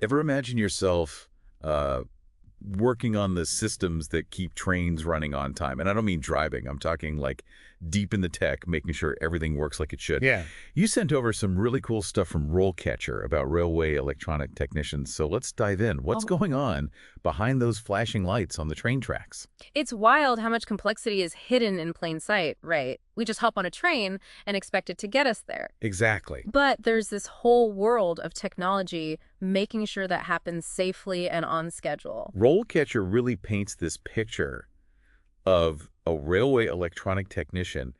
Ever imagine yourself uh, working on the systems that keep trains running on time? And I don't mean driving. I'm talking like deep in the tech, making sure everything works like it should. Yeah. You sent over some really cool stuff from RoleCatcher about railway electronic technicians. So let's dive in. What's Oh, going on behind those flashing lights on the train tracks? it's wild how much complexity is hidden in plain sight, right? We just hop on a train and expect it to get us there. Exactly. But there's this whole world of technology making sure that happens safely and on schedule. RoleCatcher really paints this picture of a railway electronic technician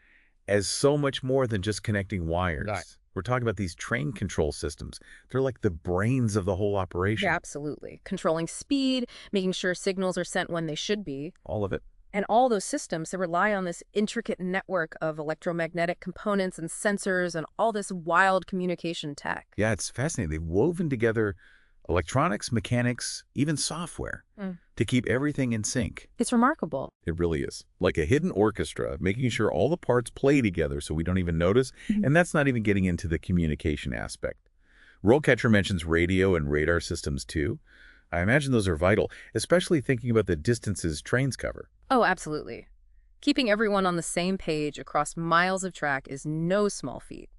as so much more than just connecting wires. Right. We're talking about these train control systems. They're like the brains of the whole operation. Yeah, absolutely. Controlling speed, making sure signals are sent when they should be. All of it. And all those systems that rely on this intricate network of electromagnetic components and sensors and all this wild communication tech. Yeah, it's fascinating. They've woven together electronics, mechanics, even software to keep everything in sync. It's remarkable. It really is. Like a hidden orchestra, making sure all the parts play together so we don't even notice. And that's not even getting into the communication aspect. RoleCatcher mentions radio and radar systems too. I imagine those are vital, especially thinking about the distances trains cover. Oh, absolutely. Keeping everyone on the same page across miles of track is no small feat.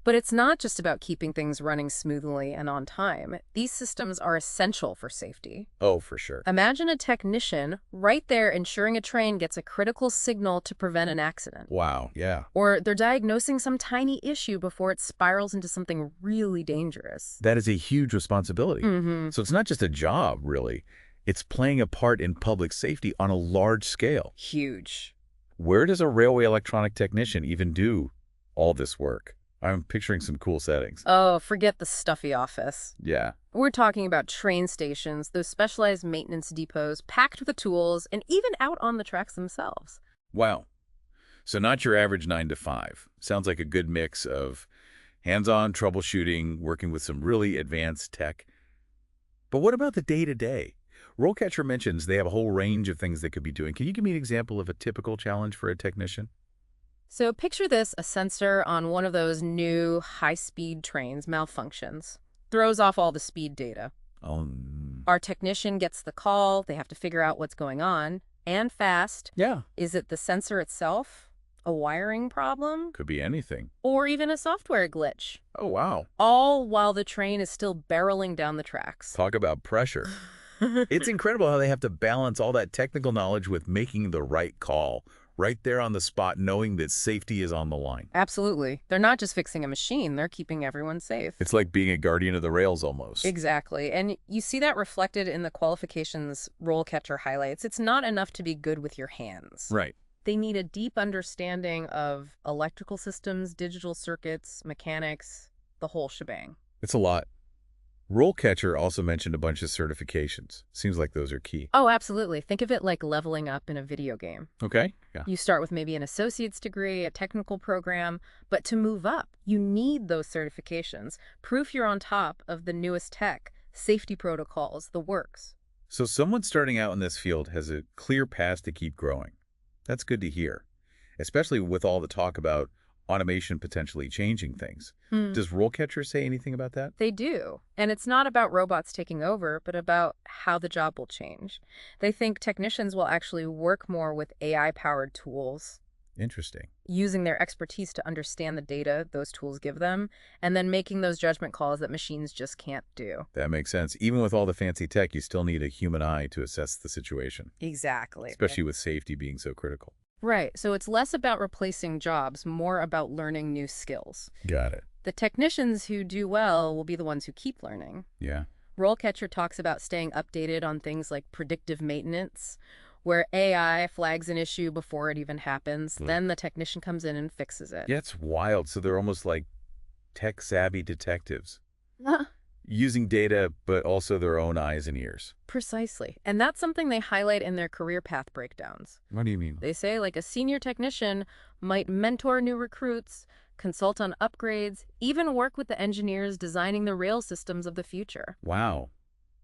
But it's not just about keeping things running smoothly and on time. These systems are essential for safety. Oh, for sure. Imagine a technician right there ensuring a train gets a critical signal to prevent an accident. Wow, yeah. Or they're diagnosing some tiny issue before it spirals into something really dangerous. That is a huge responsibility. So it's not just a job, really. It's playing a part in public safety on a large scale. Huge. Where does a railway electronic technician even do all this work? I'm picturing some cool settings. Oh, forget the stuffy office. Yeah. We're talking about train stations, those specialized maintenance depots packed with the tools, and even out on the tracks themselves. Wow. So not your average 9 to 5. Sounds like a good mix of hands-on troubleshooting, working with some really advanced tech. But what about the day-to-day? RoleCatcher mentions they have a whole range of things they could be doing. Can you give me an example of a typical challenge for a technician? So picture this, a sensor on one of those new high-speed trains malfunctions, throws off all the speed data. Our technician gets the call, they have to figure out what's going on, and fast. Yeah. Is it the sensor itself, a wiring problem, Could be anything. or even a software glitch? Oh, wow. All while the train is still barreling down the tracks. Talk about pressure. It's incredible how they have to balance all that technical knowledge with making the right call, right there on the spot, knowing that safety is on the line. Absolutely. They're not just fixing a machine, they're keeping everyone safe. It's like being a guardian of the rails almost. Exactly. And you see that reflected in the qualifications RoleCatcher highlights. It's not enough to be good with your hands. Right. They need a deep understanding of electrical systems, digital circuits, mechanics, the whole shebang. It's a lot. RoleCatcher also mentioned a bunch of certifications. Seems like those are key. Oh, absolutely. Think of it like leveling up in a video game. Okay. Yeah. You start with maybe an associate's degree, a technical program, but to move up, you need those certifications. Proof you're on top of the newest tech, safety protocols, the works. So someone starting out in this field has a clear path to keep growing. That's good to hear, especially with all the talk about automation potentially changing things. Does RoleCatcher say anything about that? They do. And it's not about robots taking over, but about how the job will change. They think technicians will actually work more with AI-powered tools, Interesting. using their expertise to understand the data those tools give them, and then making those judgment calls that machines just can't do. That makes sense. Even with all the fancy tech, you still need a human eye to assess the situation, Exactly. especially with safety being so critical. Right. So it's less about replacing jobs, more about learning new skills. Got it. The technicians who do well will be the ones who keep learning. Yeah. RoleCatcher talks about staying updated on things like predictive maintenance, where AI flags an issue before it even happens. Then the technician comes in and fixes it. Yeah, it's wild. So they're almost like tech-savvy detectives, using data, but also their own eyes and ears. Precisely. And that's something they highlight in their career path breakdowns. What do you mean? They say like a senior technician might mentor new recruits, consult on upgrades, even work with the engineers designing the rail systems of the future. Wow.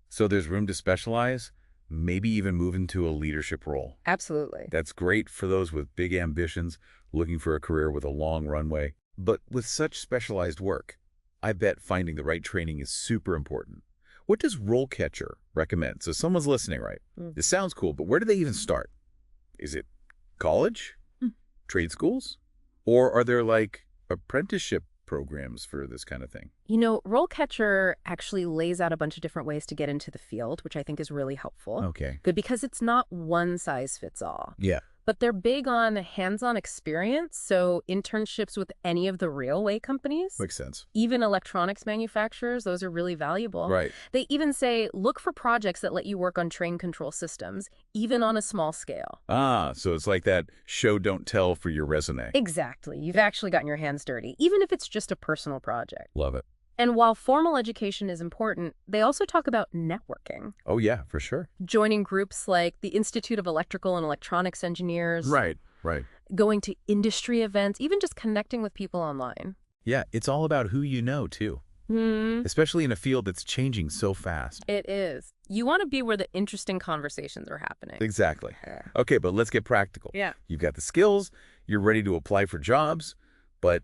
So there's room to specialize, maybe even move into a leadership role. Absolutely. That's great for those with big ambitions, looking for a career with a long runway. But with such specialized work, I bet finding the right training is super important. What does RoleCatcher recommend? So someone's listening, right? Mm. This sounds cool, but where do they even start? Is it college? Trade schools? Or are there like apprenticeship programs for this kind of thing? RoleCatcher actually lays out a bunch of different ways to get into the field, which I think is really helpful. Okay. Good, because it's not one size fits all. Yeah. But they're big on hands-on experience, so internships with any of the railway companies, Makes sense. even electronics manufacturers, those are really valuable. Right. They even say, look for projects that let you work on train control systems, even on a small scale. Ah, so it's like that show don't tell for your resume. Exactly. You've actually gotten your hands dirty, even if it's just a personal project. Love it. And while formal education is important, they also talk about networking. Oh, yeah, for sure. Joining groups like the Institute of Electrical and Electronics Engineers. Right. Going to industry events, even just connecting with people online. Yeah, it's all about who you know, too. Especially in a field that's changing so fast. It is. You want to be where the interesting conversations are happening. Exactly. Okay, but let's get practical. Yeah. You've got the skills, you're ready to apply for jobs, but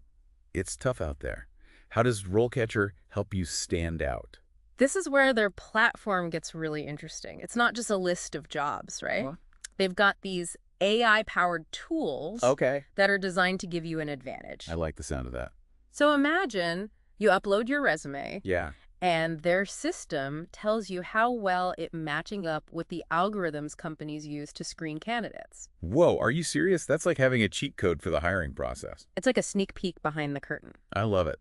it's tough out there. How does RoleCatcher help you stand out? This is where their platform gets really interesting. It's not just a list of jobs, right? They've got these AI-powered tools that are designed to give you an advantage. I like the sound of that. So imagine you upload your resume, Yeah. and their system tells you how well it's matching up with the algorithms companies use to screen candidates. Whoa, are you serious? That's like having a cheat code for the hiring process. It's like a sneak peek behind the curtain. I love it.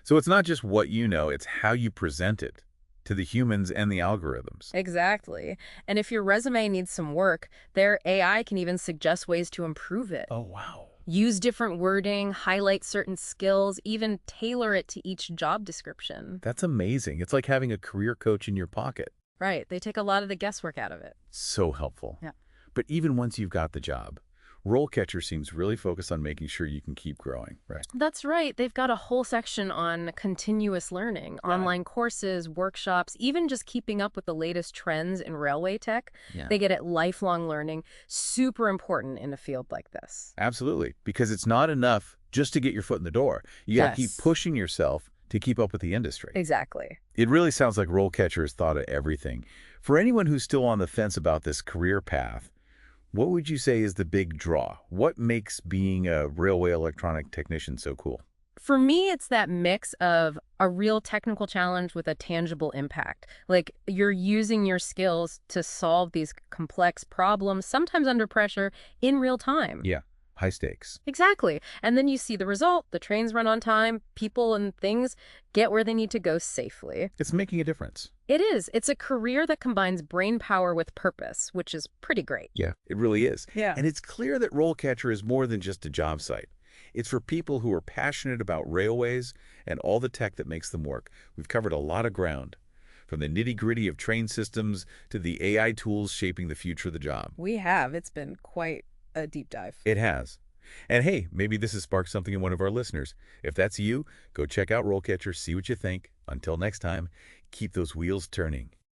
So it's not just what you know, it's how you present it to the humans and the algorithms. Exactly. And if your resume needs some work, their AI can even suggest ways to improve it. Oh, wow. Use different wording, highlight certain skills, even tailor it to each job description. That's amazing. It's like having a career coach in your pocket. Right. They take a lot of the guesswork out of it. So helpful. Yeah. But even once you've got the job, RoleCatcher seems really focused on making sure you can keep growing, right? That's right. They've got a whole section on continuous learning, online courses, workshops, even just keeping up with the latest trends in railway tech. Yeah. They get at lifelong learning, super important in a field like this. Absolutely, because it's not enough just to get your foot in the door. You got to keep pushing yourself to keep up with the industry. Exactly. It really sounds like RoleCatcher has thought of everything. For anyone who's still on the fence about this career path, what would you say is the big draw? What makes being a railway electronic technician so cool? For me, it's that mix of a real technical challenge with a tangible impact. Like you're using your skills to solve these complex problems, sometimes under pressure, in real time. Yeah, high stakes. Exactly. And then you see the result. The trains run on time, people and things get where they need to go safely. It's making a difference. It is. It's a career that combines brain power with purpose, which is pretty great. Yeah, it really is. Yeah. And it's clear that RoleCatcher is more than just a job site. It's for people who are passionate about railways and all the tech that makes them work. We've covered a lot of ground, from the nitty-gritty of train systems to the AI tools shaping the future of the job. We have. It's been quite a deep dive. It has. And hey, maybe this has sparked something in one of our listeners. If that's you, go check out RoleCatcher, see what you think. Until next time, keep those wheels turning.